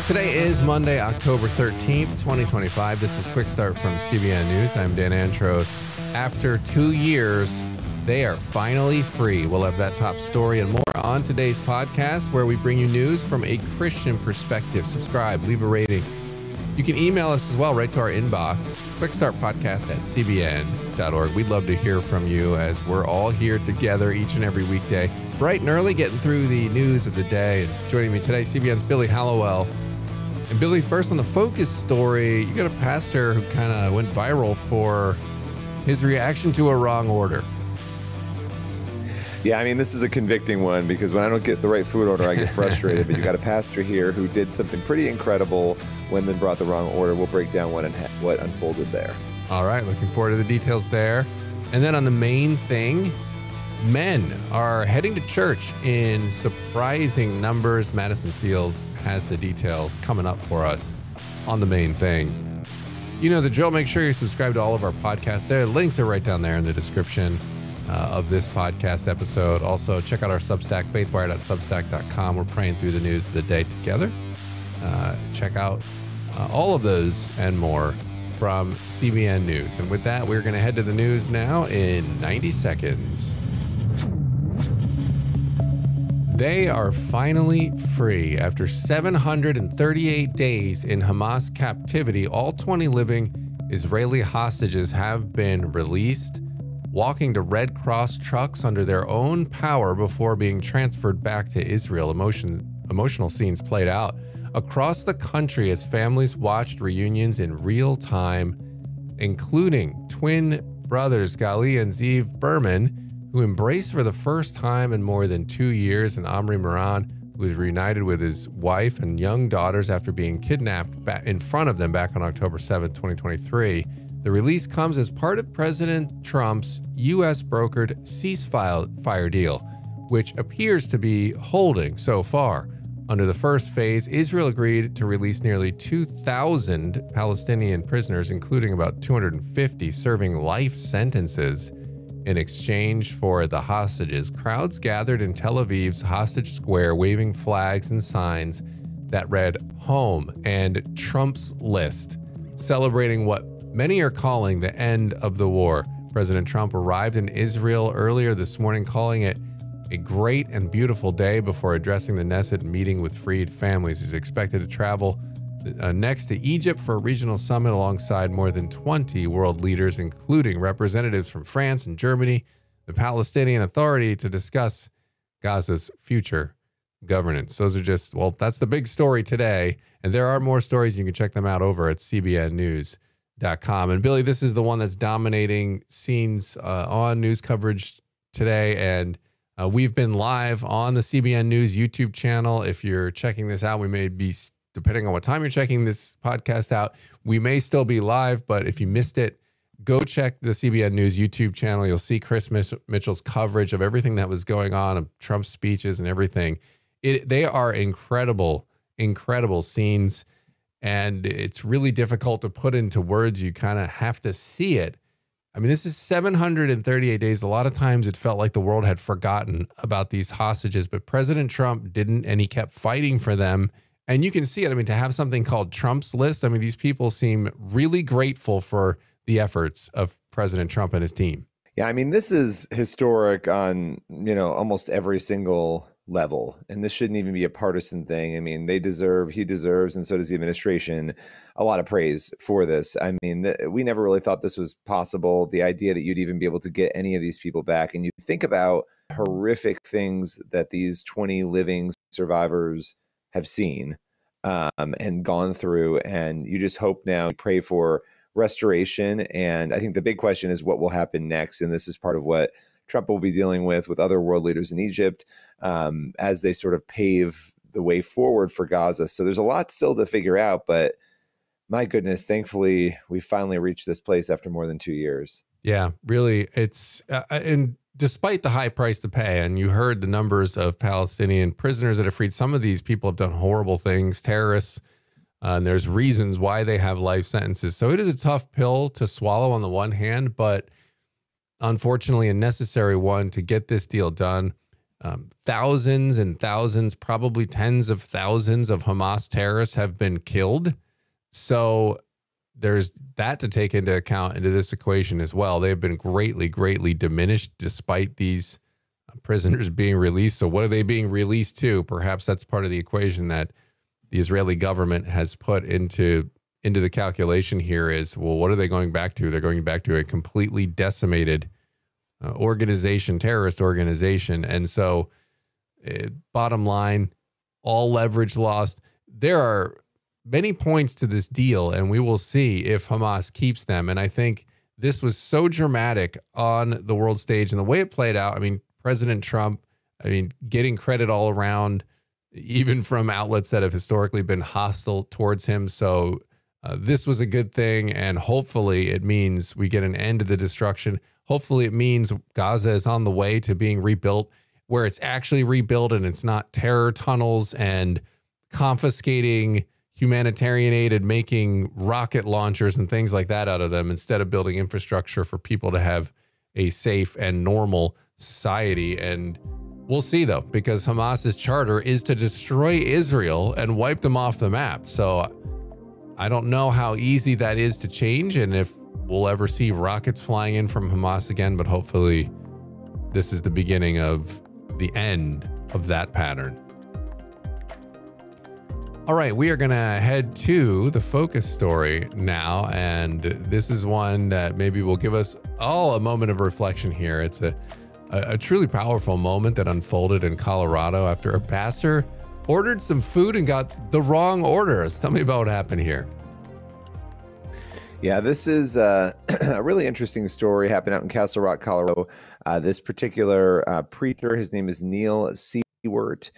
Today is Monday, October 13th, 2025. This is Quick Start from CBN News. I'm Dan Antros. After 2 years, they are finally free. We'll have that top story and more on today's podcast, where we bring you news from a Christian perspective. Subscribe, leave a rating. You can email us as well, right to our inbox, quickstartpodcast@cbn.org. We'd love to hear from you as we're all here together each and every weekday, bright and early, getting through the news of the day. And joining me today, CBN's Billy Hallowell. And Billy, first on the Focus story, you got a pastor who kind of went viral for his reaction to a wrong order. Yeah, I mean, this is a convicting one because when I don't get the right food order, I get frustrated. But you got a pastor here who did something pretty incredible when they brought the wrong order. We'll break down what unfolded there. All right, looking forward to the details there. And then on the main thing, men are heading to church in surprising numbers. Madison Seals has the details coming up for us on the main thing. You know the drill. Make sure you subscribe to all of our podcasts. Their links are right down there in the description of this podcast episode. Also, check out our Substack, faithwire.substack.com. We're praying through the news of the day together. Check out all of those and more from CBN News. And with that, we're going to head to the news now in 90 seconds. They are finally free. After 738 days in Hamas captivity, all 20 living Israeli hostages have been released, walking to Red Cross trucks under their own power before being transferred back to Israel. Emotional scenes played out across the country as families watched reunions in real time, including twin brothers Gali and Zeev Berman, who embraced for the first time in more than 2 years, and Omri Moran, who was reunited with his wife and young daughters after being kidnapped in front of them back on October 7, 2023. The release comes as part of President Trump's U.S.-brokered ceasefire deal, which appears to be holding so far. Under the first phase, Israel agreed to release nearly 2,000 Palestinian prisoners, including about 250 serving life sentences. In exchange for the hostages, crowds gathered in Tel Aviv's Hostage Square, waving flags and signs that read "Home" and "Trump's List," celebrating what many are calling the end of the war. President Trump arrived in Israel earlier this morning, calling it a great and beautiful day before addressing the Knesset and meeting with freed families. He's expected to travel next to Egypt for a regional summit alongside more than 20 world leaders, including representatives from France and Germany, the Palestinian Authority, to discuss Gaza's future governance. Those are just, well, that's the big story today. And there are more stories. You can check them out over at cbnnews.com. And Billy, this is the one that's dominating scenes on news coverage today. And we've been live on the CBN News YouTube channel. If you're checking this out, we may be, depending on what time you're checking this podcast out, we may still be live, but if you missed it, go check the CBN News YouTube channel. You'll see Chris Mitchell's coverage of everything that was going on, of Trump's speeches and everything. They are incredible, incredible scenes, and it's really difficult to put into words. You kind of have to see it. I mean, this is 738 days. A lot of times it felt like the world had forgotten about these hostages, but President Trump didn't, and he kept fighting for them. And you can see it. I mean, to have something called Trump's List, I mean, these people seem really grateful for the efforts of President Trump and his team. Yeah, I mean, this is historic on, almost every single level. And this shouldn't even be a partisan thing. I mean, he deserves, and so does the administration, a lot of praise for this. I mean, we never really thought this was possible. The idea that you'd even be able to get any of these people back. And you think about horrific things that these 20 living survivors have seen and gone through, and you just hope now, pray for restoration. And I think the big question is what will happen next. And this is part of what Trump will be dealing with other world leaders in Egypt as they sort of pave the way forward for Gaza. So there's a lot still to figure out, but my goodness, thankfully we finally reached this place after more than 2 years. Yeah, really. It's and despite the high price to pay, and you heard the numbers of Palestinian prisoners that are freed, some of these people have done horrible things, terrorists, and there's reasons why they have life sentences. So it is a tough pill to swallow on the one hand, but unfortunately a necessary one to get this deal done. Thousands and thousands, probably tens of thousands of Hamas terrorists have been killed. So there's that to take into account into this equation as well. They've been greatly, greatly diminished despite these prisoners being released. So what are they being released to? Perhaps that's part of the equation that the Israeli government has put into the calculation here is, well, what are they going back to? They're going back to a completely decimated organization, terrorist organization. And so bottom line, all leverage lost. There are many points to this deal, and we will see if Hamas keeps them. And I think this was so dramatic on the world stage and the way it played out. I mean, President Trump, getting credit all around, even from outlets that have historically been hostile towards him. So this was a good thing, and hopefully it means we get an end to the destruction. Hopefully it means Gaza is on the way to being rebuilt, where it's actually rebuilt and it's not terror tunnels and confiscating humanitarian aid and making rocket launchers and things like that out of them, instead of building infrastructure for people to have a safe and normal society. And we'll see, though, because Hamas's charter is to destroy Israel and wipe them off the map. So I don't know how easy that is to change and if we'll ever see rockets flying in from Hamas again, but hopefully this is the beginning of the end of that pattern. All right, we are going to head to the focus story now, and this is one that maybe will give us all a moment of reflection here. It's a truly powerful moment that unfolded in Colorado after a pastor ordered some food and got the wrong orders. Tell me about what happened here. Yeah, this is a really interesting story happened out in Castle Rock, Colorado. This particular preacher, his name is Neil Seward,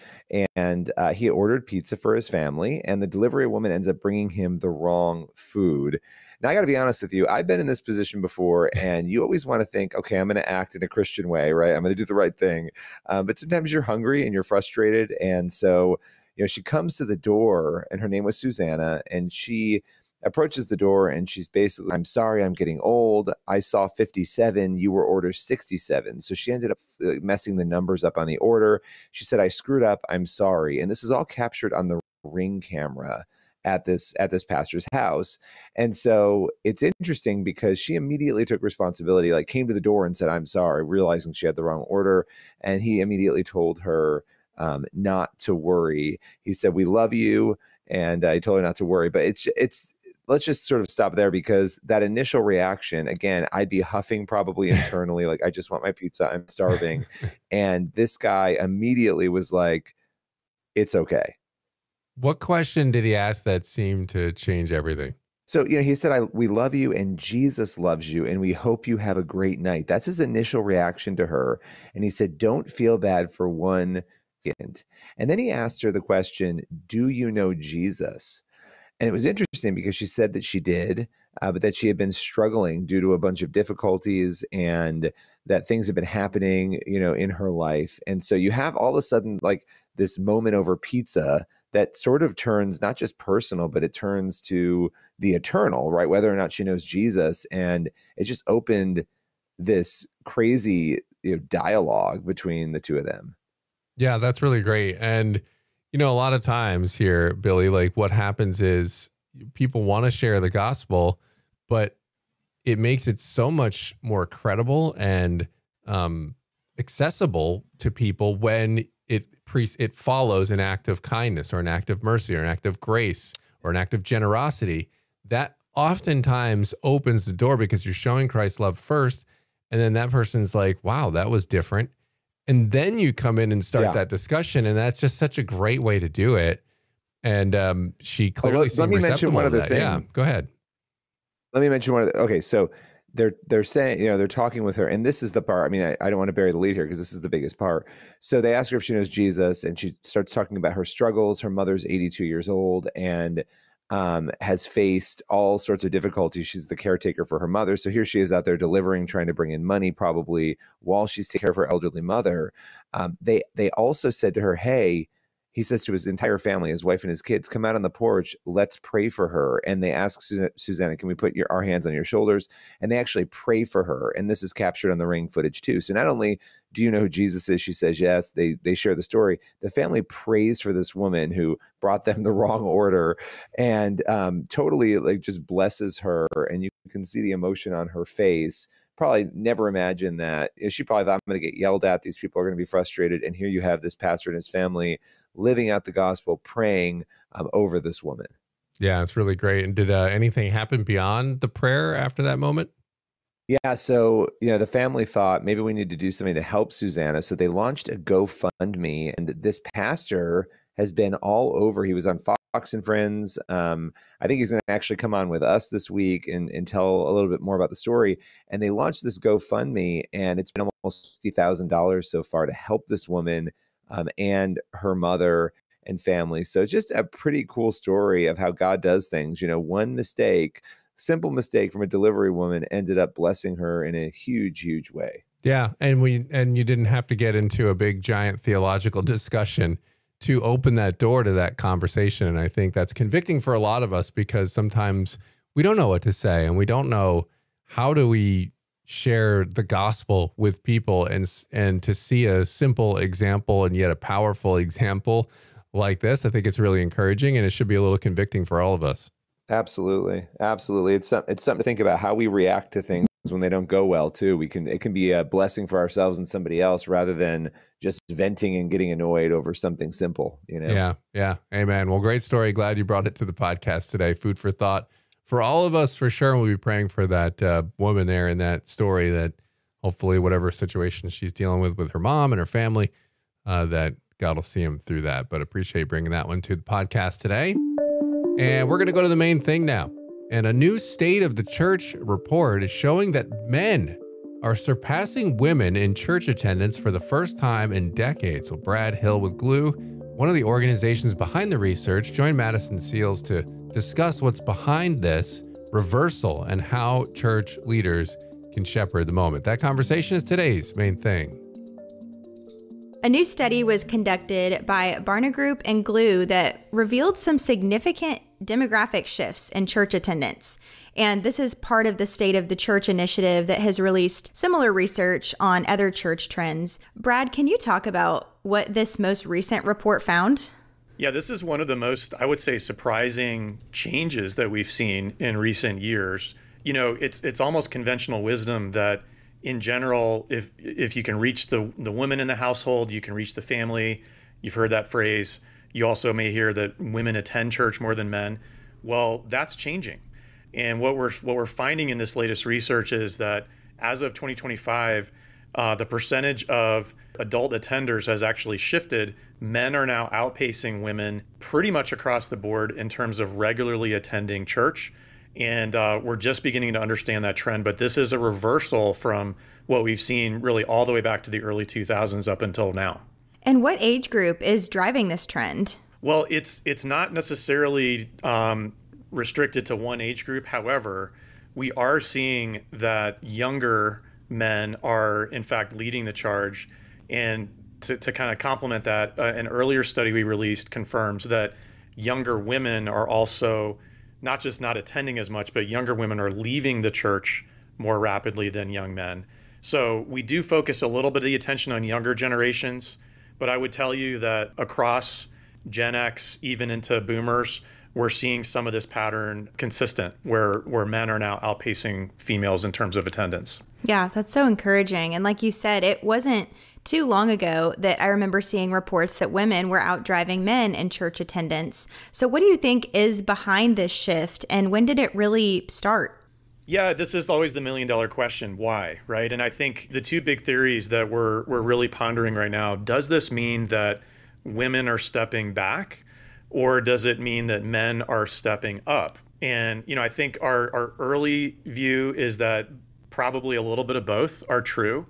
and he ordered pizza for his family, and the delivery woman ends up bringing him the wrong food. Now, I got to be honest with you. I've been in this position before, and you always want to think, okay, I'm going to act in a Christian way, right? I'm going to do the right thing. But sometimes you're hungry and you're frustrated. And so, she comes to the door, and her name was Susanna, and she approaches the door, and she's basically, I'm sorry, I'm getting old. I saw 57. You were ordered 67. So she ended up messing the numbers up on the order. She said, I screwed up. I'm sorry. And this is all captured on the Ring camera at this pastor's house. And so it's interesting because she immediately took responsibility, like came to the door and said, I'm sorry, realizing she had the wrong order. And he immediately told her not to worry. He said, we love you. And I told her not to worry. But it's let's just sort of stop there, because that initial reaction, again, I'd be huffing probably internally, like, I just want my pizza, I'm starving. And this guy immediately was like, it's okay. What question did he ask that seemed to change everything? So, he said, we love you and Jesus loves you and we hope you have a great night. That's his initial reaction to her. And he said, don't feel bad for 1 second. And then he asked her the question, do you know Jesus? And it was interesting because she said that she did, but that she had been struggling due to a bunch of difficulties and that things have been happening, in her life. And so you have all of a sudden like this moment over pizza that sort of turns not just personal, but it turns to the eternal, right? Whether or not she knows Jesus. And it just opened this crazy dialogue between the two of them. Yeah, that's really great. And a lot of times here, Billy, like what happens is people want to share the gospel, but it makes it so much more credible and accessible to people when it follows an act of kindness or an act of mercy or an act of grace or an act of generosity. That oftentimes opens the door because you're showing Christ's love first. And then that person's like, wow, that was different. And then you come in and start that discussion. And that's just such a great way to do it. And she clearly seemed receptive to that. Yeah, go ahead. Let me mention one of the, okay, so they're saying, they're talking with her, and this is the part, I don't want to bury the lead here because this is the biggest part. So they ask her if she knows Jesus, and she starts talking about her struggles. Her mother's 82 years old and has faced all sorts of difficulties. She's the caretaker for her mother. So here she is out there delivering, trying to bring in money probably while she's taking care of her elderly mother. They also said to her, hey, he says to his entire family, his wife and his kids, come out on the porch, let's pray for her. And they ask Susanna, can we put our hands on your shoulders? And they actually pray for her. And this is captured on the ring footage too. So not only do you know who Jesus is, she says yes, they share the story. The family prays for this woman who brought them the wrong order, and totally like just blesses her. And you can see the emotion on her face. Probably never imagined that. She probably thought, I'm going to get yelled at. These people are going to be frustrated. And here you have this pastor and his family living out the gospel, praying over this woman. Yeah, it's really great. And did anything happen beyond the prayer after that moment? Yeah, so the family thought maybe we need to do something to help Susanna. So they launched a GoFundMe, and this pastor has been all over. He was on Fox and Friends. I think he's going to actually come on with us this week and tell a little bit more about the story. And they launched this GoFundMe, and it's been almost $60,000 so far to help this woman and her mother and family. So just a pretty cool story of how God does things. One mistake, simple mistake from a delivery woman ended up blessing her in a huge, huge way. Yeah, and you didn't have to get into a big, giant theological discussion to open that door to that conversation. And I think that's convicting for a lot of us, because sometimes we don't know what to say, and we don't know how do we share the gospel with people, and to see a simple example and yet a powerful example like this, I think it's really encouraging, and it should be a little convicting for all of us. Absolutely. Absolutely. It's something to think about, how we react to things when they don't go well too. It can be a blessing for ourselves and somebody else, rather than just venting and getting annoyed over something simple, Yeah. Amen. Well, great story. Glad you brought it to the podcast today. Food for thought for all of us, for sure. We'll be praying for that woman there in that story, that hopefully whatever situation she's dealing with her mom and her family, that God will see him through that. But appreciate bringing that one to the podcast today. And we're going to go to the main thing now. And a new State of the Church report is showing that men are surpassing women in church attendance for the first time in decades. So Brad Hill with Gloo, one of the organizations behind the research, joined Madison Seals to discuss what's behind this reversal and how church leaders can shepherd the moment. That conversation is today's main thing. A new study was conducted by Barna Group and Gloo that revealed some significant demographic shifts in church attendance. And this is part of the State of the Church initiative that has released similar research on other church trends. Brad, can you talk about what this most recent report found? Yeah, this is one of the most, I would say, surprising changes that we've seen in recent years. It's almost conventional wisdom that in general, if you can reach the women in the household, you can reach the family. You've heard that phrase. You also may hear that women attend church more than men. Well, that's changing. And what we're finding in this latest research is that as of 2025, the percentage of adult attenders has actually shifted. Men are now outpacing women pretty much across the board in terms of regularly attending church. And we're just beginning to understand that trend. But this is a reversal from what we've seen really all the way back to the early 2000s up until now. And what age group is driving this trend? Well, it's not necessarily restricted to one age group. However, we are seeing that younger men are, in fact, leading the charge. And to kind of complement that, an earlier study we released confirms that younger women are also not just not attending as much, but younger women are leaving the church more rapidly than young men. So we do focus a little bit of the attention on younger generations, but I would tell you that across Gen X, even into boomers, we're seeing some of this pattern consistent where men are now outpacing females in terms of attendance. Yeah, that's so encouraging. And like you said, it wasn't too long ago that I remember seeing reports that women were out driving men in church attendance. So what do you think is behind this shift, and when did it really start? Yeah, this is always the million-dollar question, why, right? And I think the two big theories that we're really pondering right now, does this mean that women are stepping back, or does it mean that men are stepping up? And, I think our early view is that probably a little bit of both are true.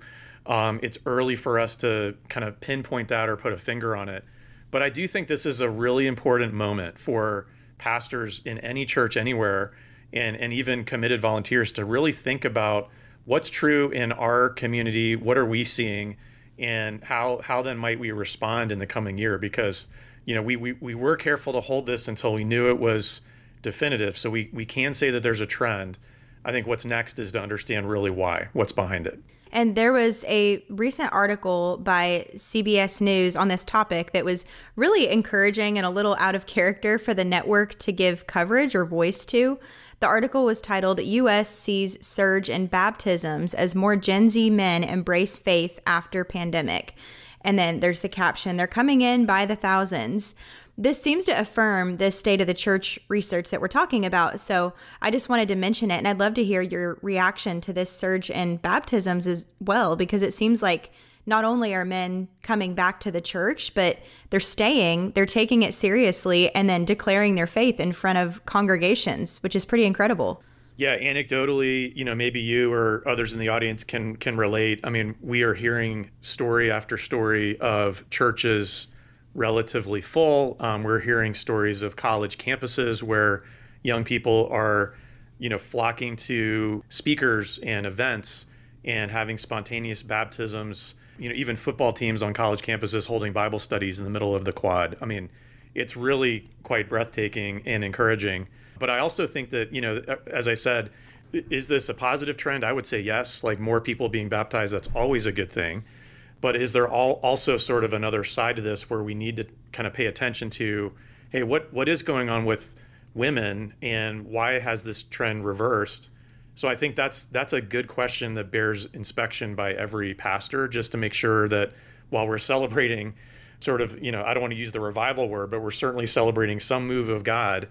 It's early for us to kind of pinpoint that or put a finger on it. But I do think this is a really important moment for pastors in any church anywhere, and even committed volunteers, to really think about what's true in our community, what are we seeing, and how then might we respond in the coming year? Because, we were careful to hold this until we knew it was definitive. So we can say that there's a trend. I think what's next is to understand really what's behind it. And there was a recent article by CBS News on this topic that was really encouraging and a little out of character for the network to give coverage or voice to. The article was titled, U.S. Sees Surge in Baptisms as More Gen Z Men Embrace Faith After Pandemic. And then there's the caption, they're coming in by the thousands. This seems to affirm the state of the church research that we're talking about. So I just wanted to mention it. And I'd love to hear your reaction to this surge in baptisms as well, because it seems like not only are men coming back to the church, but they're staying, they're taking it seriously, and then declaring their faith in front of congregations, which is pretty incredible. Yeah, anecdotally, maybe you or others in the audience can relate. I mean, we are hearing story after story of churches relatively full. We're hearing stories of college campuses where young people are, flocking to speakers and events and having spontaneous baptisms. Even football teams on college campuses holding Bible studies in the middle of the quad. I mean, it's really quite breathtaking and encouraging. But I also think that, as I said, is this a positive trend? I would say yes. Like more people being baptized, that's always a good thing. But is there also sort of another side to this where we need to kind of pay attention to, hey, what is going on with women and why has this trend reversed? So I think that's a good question that bears inspection by every pastor, just to make sure that while we're celebrating sort of, I don't want to use the revival word, but we're certainly celebrating some move of God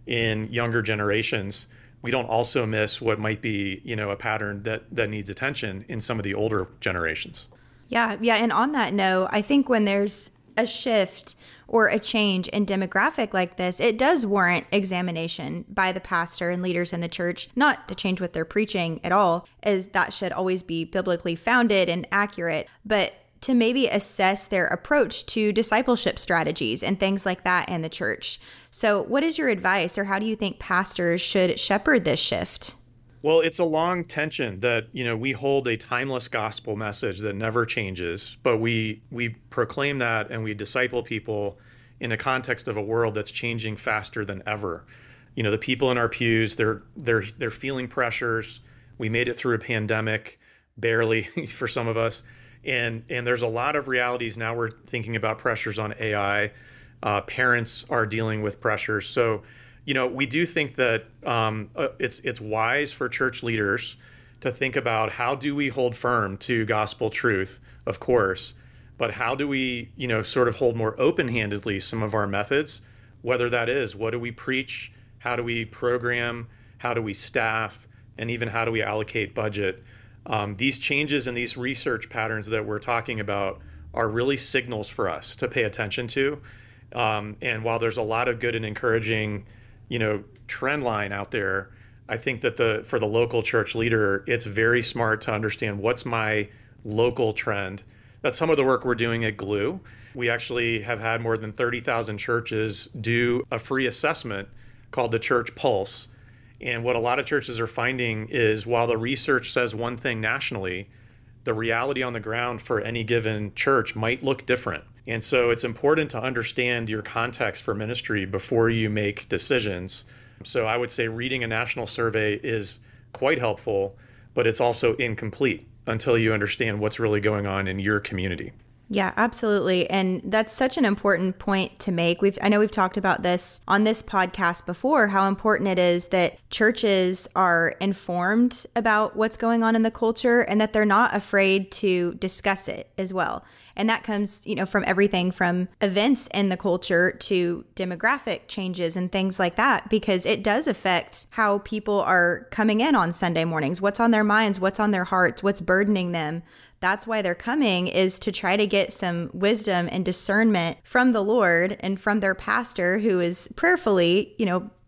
in younger generations, we don't also miss what might be, a pattern that needs attention in some of the older generations. Yeah. And on that note, I think when there's a shift or a change in demographic like this, it does warrant examination by the pastor and leaders in the church, not to change what they're preaching at all, as that should always be biblically founded and accurate, but to maybe assess their approach to discipleship strategies and things like that in the church. So what is your advice, or how do you think pastors should shepherd this shift? Well, it's a long tension that, we hold a timeless gospel message that never changes, but we proclaim that and we disciple people in a context of a world that's changing faster than ever. The people in our pews, they're feeling pressures. We made it through a pandemic, barely for some of us. And there's a lot of realities now. We're thinking about pressures on AI. Parents are dealing with pressures. So, we do think that it's wise for church leaders to think about how do we hold firm to gospel truth, of course, but how do we, sort of hold more open-handedly some of our methods, whether that is, what do we preach, how do we program, how do we staff, and even how do we allocate budget. These changes in these research patterns that we're talking about are really signals for us to pay attention to. And while there's a lot of good and encouraging, trend line out there, I think that for the local church leader, it's very smart to understand what's my local trend. That's some of the work we're doing at Gloo. We actually have had more than 30,000 churches do a free assessment called the Church Pulse. And what a lot of churches are finding is while the research says one thing nationally, the reality on the ground for any given church might look different. And so it's important to understand your context for ministry before you make decisions. So I would say reading a national survey is quite helpful, but it's also incomplete until you understand what's really going on in your community. Yeah, absolutely. And that's such an important point to make. I know we've talked about this on this podcast before, how important it is that churches are informed about what's going on in the culture and that they're not afraid to discuss it as well. And that comes, from everything from events in the culture to demographic changes and things like that, because it does affect how people are coming in on Sunday mornings, what's on their minds, what's on their hearts, what's burdening them. That's why they're coming, is to try to get some wisdom and discernment from the Lord and from their pastor, who is prayerfully,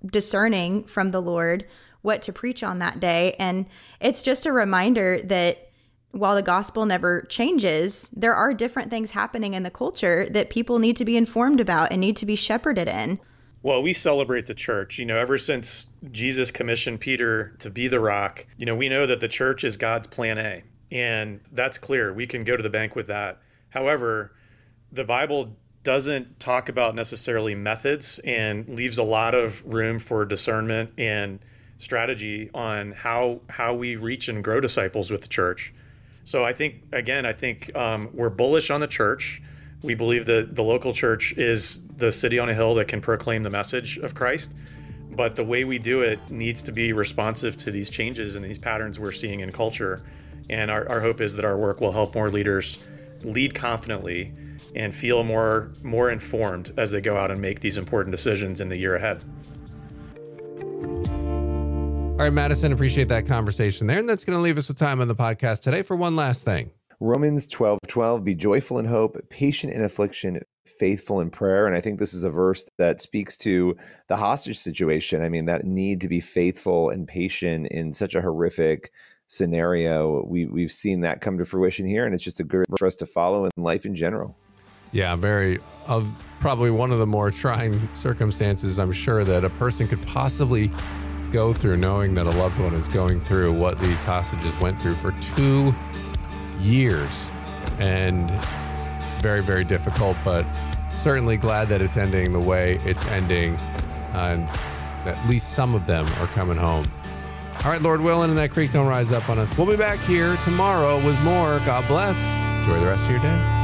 discerning from the Lord what to preach on that day. And it's just a reminder that while the gospel never changes, there are different things happening in the culture that people need to be informed about and need to be shepherded in. Well, we celebrate the church. Ever since Jesus commissioned Peter to be the rock, we know that the church is God's plan A. And that's clear. We can go to the bank with that. However, the Bible doesn't talk about necessarily methods and leaves a lot of room for discernment and strategy on how we reach and grow disciples with the church. So I think we're bullish on the church. We believe that the local church is the city on a hill that can proclaim the message of Christ. But the way we do it needs to be responsive to these changes and these patterns we're seeing in culture. And our hope is that our work will help more leaders lead confidently and feel more informed as they go out and make these important decisions in the year ahead. All right, Madison, appreciate that conversation there. And that's going to leave us with time on the podcast today for one last thing. Romans 12:12, be joyful in hope, patient in affliction, faithful in prayer. And I think this is a verse that speaks to the hostage situation. I mean, that need to be faithful and patient in such a horrific scenario. We've seen that come to fruition here, and it's just a good for us to follow in life in general. Yeah, probably one of the more trying circumstances I'm sure that a person could possibly go through, knowing that a loved one is going through what these hostages went through for 2 years. And it's very, very difficult, but certainly glad that it's ending the way it's ending, and at least some of them are coming home. All right, Lord willing, and that creek don't rise up on us. We'll be back here tomorrow with more. God bless. Enjoy the rest of your day.